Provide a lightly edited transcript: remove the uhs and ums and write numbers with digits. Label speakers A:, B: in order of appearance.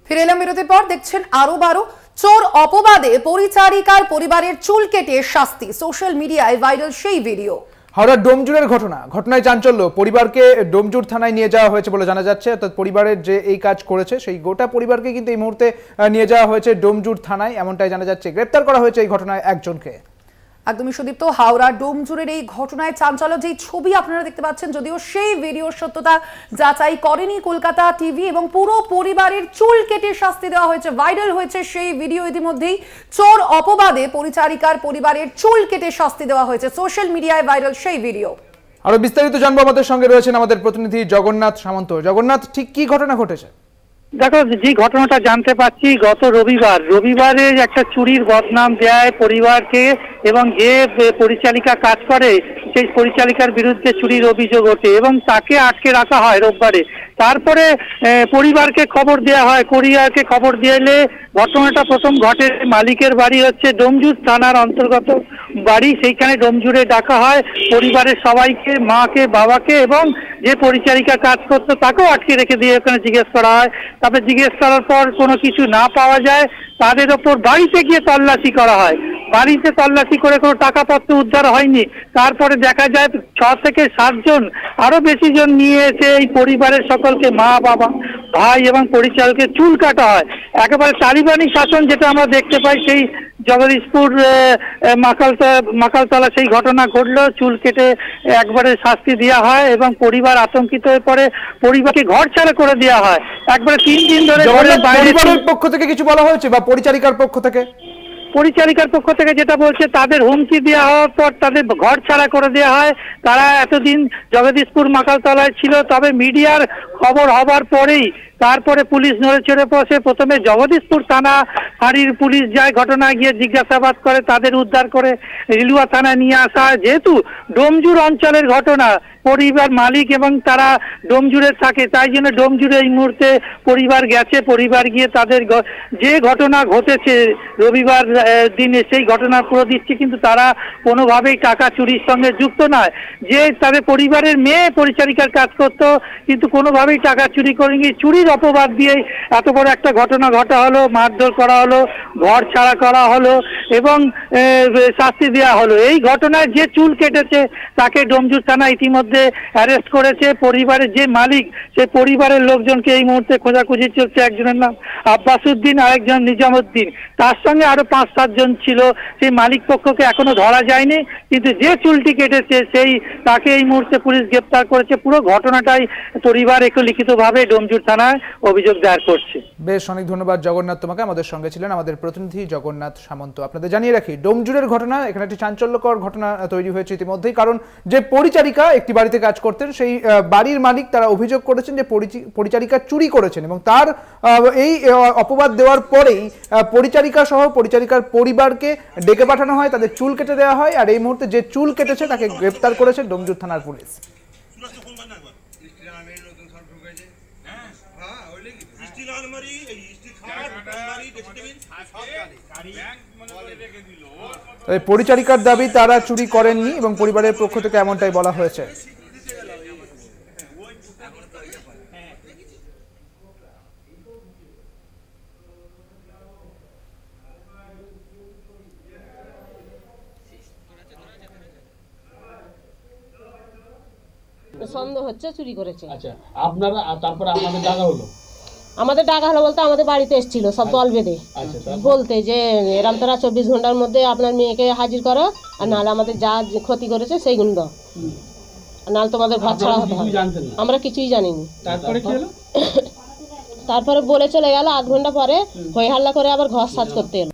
A: ফিরে এলাম বিরতির পর। দেখছেন আরো বারো। চোর অপবাদে পরিচারিকার পরিবারের চুল কেটে শাস্তি, সোশ্যাল মিডিয়ায় ভাইরাল সেই ভিডিও।
B: হাওড়ার ডোমজুরের ঘটনায় চাঞ্চল্য। পরিবারকে ডোমজুর থানায় নিয়ে যাওয়া হয়েছে বলে জানা যাচ্ছে। অর্থাৎ পরিবারের যে এই কাজ করেছে সেই গোটা পরিবারকে কিন্তু এই মুহূর্তে নিয়ে যাওয়া হয়েছে ডোমজুর থানায়, এমনটাই জানা যাচ্ছে। গ্রেপ্তার করা হয়েছে এই ঘটনায় একজনকে।
A: একদমই সুদীপ্ত, হাওড়া ডোমজুরের এই ঘটনায় চাঞ্চল্য। যেই ছবি আপনারা দেখতে পাচ্ছেন, যদিও সেই ভিডিওর সত্যতা যাচাই করেনি কলকাতা টিভি, এবং পুরো পরিবারের চুল কেটে শাস্তি দেওয়া হয়েছে। ভাইরাল হয়েছে সেই ভিডিও ইতিমধ্যেই। চোর অপবাদে পরিচারিকার পরিবারের চুল কেটে শাস্তি দেওয়া হয়েছে, সোশ্যাল মিডিয়ায় ভাইরাল সেই ভিডিও।
B: আরো বিস্তারিত জানবো, আমাদের সঙ্গে রয়েছেন আমাদের প্রতিনিধি জগন্নাথ সামন্ত। জগন্নাথ, ঠিক কি ঘটনা ঘটেছে?
C: দেখো, যে ঘটনাটা জানতে পারছি, গত রবিবারে একটা চুরির বদনাম দেয় পরিবারকে, এবং যে পরিচালিকা কাজ করে সেই পরিচালিকার বিরুদ্ধে চুরির অভিযোগ ওঠে এবং তাকে আটকে রাখা হয় রোববারে। তারপরে পরিবারকে খবর দেওয়া হয়। পরিবারকে খবর দিলে ঘটনাটা প্রথম ঘটে মালিকের বাড়ি হচ্ছে ডোমজুর থানার অন্তর্গত বাড়ি, সেইখানে ডোমজুরে ডাকা হয় পরিবারের সবাইকে, মাকে, বাবাকে, এবং যে পরিচারিকা কাজ করতো তাকেও আটকে রেখে দিয়ে ওখানে জিজ্ঞেস করা হয়। তারপরে জিজ্ঞেস করার পর কোনো কিছু না পাওয়া যায়, তাদের ওপর বাড়িতে গিয়ে তল্লাশি করা হয়। বাড়িতে তল্লাশি করে কোনো টাকাপত্র উদ্ধার হয়নি। তারপরে দেখা যায় 6 থেকে 7 জন, আরো বেশি জন নিয়ে এসে এই পরিবারের সকলকে, মা, বাবা, ভাই এবং পরিচালকের চুল কাটা হয়। একেবারে তালিবানি শাসন যেটা আমরা দেখতে পাই, সেই জগদীশপুর মাকালতলা সেই ঘটনা ঘটলো। চুল কেটে একবারে শাস্তি দেওয়া হয় এবং পরিবার আতঙ্কিত হয়ে পড়ে। পরিবারকে ঘর ছাড়া করে দেওয়া হয়। একবারে 3 দিন ধরে
B: পরিবারের পক্ষ থেকে কিছু বলা হয়েছে বা পরিচারিকার পক্ষ থেকে?
C: পরিচারিকার পক্ষ থেকে যেটা বলছে, তাদের হুমকি দেওয়া হওয়ার পর তাদের ঘর ছাড়া করে দেওয়া হয়। তারা এতদিন জগদীশপুর মাকালতলায় ছিল, তবে মিডিয়ার খবর হবার পরেই তারপরে পুলিশ নড়ে চড়ে বসে। প্রথমে জগদীশপুর থানা ফাঁড়ির পুলিশ যায়, ঘটনায় গিয়ে জিজ্ঞাসাবাদ করে, তাদের উদ্ধার করে রিলুয়া থানায় নিয়ে আসা হয়। যেহেতু ডোমজুর অঞ্চলের ঘটনা, পরিবার মালিক এবং তারা ডোমজুরে থাকে, তাই জন্য ডোমজুরে এই মুহূর্তে পরিবার গেছে। পরিবার গিয়ে তাদের যে ঘটনা ঘটেছে রবিবার দিনে সেই ঘটনা পুরো দিচ্ছে, কিন্তু তারা কোনোভাবেই টাকা চুরির সঙ্গে যুক্ত নয়। যে তাদের পরিবারের মেয়ে পরিচারিকার কাজ করতো, কিন্তু কোনোভাবেই টাকা চুরি করেনি। চুরির অপবাদ দিয়ে এত বড় একটা ঘটনা ঘটা হলো, মারধর করা হলো, ঘর ছাড়া করা হলো এবং শাস্তি দেওয়া হলো। এই ঘটনায় যে চুল কেটেছে তাকে ডোমজুর থানা ইতিমধ্যে অ্যারেস্ট করেছে। পরিবারের যে মালিক, সেই পরিবারের লোকজনকে এই মুহূর্তে খোঁজাখুঁজি চলছে। একজনের নাম আব্বাসউদ্দিন, আরেকজন নিজামউদ্দিন, তার সঙ্গে আরো 5-7 জন ছিল। সেই মালিক পক্ষকে এখনো ধরা যায়নি, কিন্তু যে চুলটি কেটেছে তাকে এই মুহূর্তে পুলিশ গ্রেপ্তার করেছে। পুরো ঘটনাটাই পরিবার একটু লিখিতভাবে ডোমজুর থানায় অভিযোগ দায়ের করছে।
B: বেশ, অনেক ধন্যবাদ জগন্নাথ তোমাকে। আমাদের সঙ্গে ছিলেন আমাদের প্রতিনিধি জগন্নাথ সামন্ত। আপনাদের জানিয়ে রাখি, ডোমজুরের ঘটনা, এখানে একটি চাঞ্চল্যকর ঘটনা তৈরি হয়েছে ইতিমধ্যেই। কারণ যে পরিচারিকা একটি বাড়িতে কাজ করতেন, সেই বাড়ির মালিক তারা অভিযোগ করেছেন যে পরিচারিকা চুরি করেছেন, এবং তার এই অপবাদ দেওয়ার পরেই পরিচারিকা সহ পরিচারিকার পরিবারকে ডেকে পাঠানো হয়, তাদের চুল কেটে দেওয়া হয়। আর এই মুহূর্তে যে চুল কেটেছে তাকে গ্রেপ্তার করেছে ডোমজুর থানার পুলিশ। পরিচারিকার দাবি তারা চুরি করেননি এবং পরিবারের পক্ষ থেকে এমনটাই বলা হয়েছে।
D: সন্দেহ হচ্ছে চুরি করেছে।
E: আচ্ছা, আপনারা তারপরে আমাদের ডাকা হলো বলতে আমাদের বাড়িতে এসেছিল সব দল বেঁধে বলতে যে এরম তারা 24 ঘন্টার মধ্যে আপনার মেয়েকে হাজির করো, আর নাহলে আমাদের যা ক্ষতি করেছে সেইগুলো দাও, নাহলে তোমাদের ঘর ছাড়া হতে হবে। আমরা কিছুই জানিনি। তারপরে বলে চলে গেল। 8 ঘন্টা পরে হই হাল্লা করে আবার ঘর সাজ করতে এলো।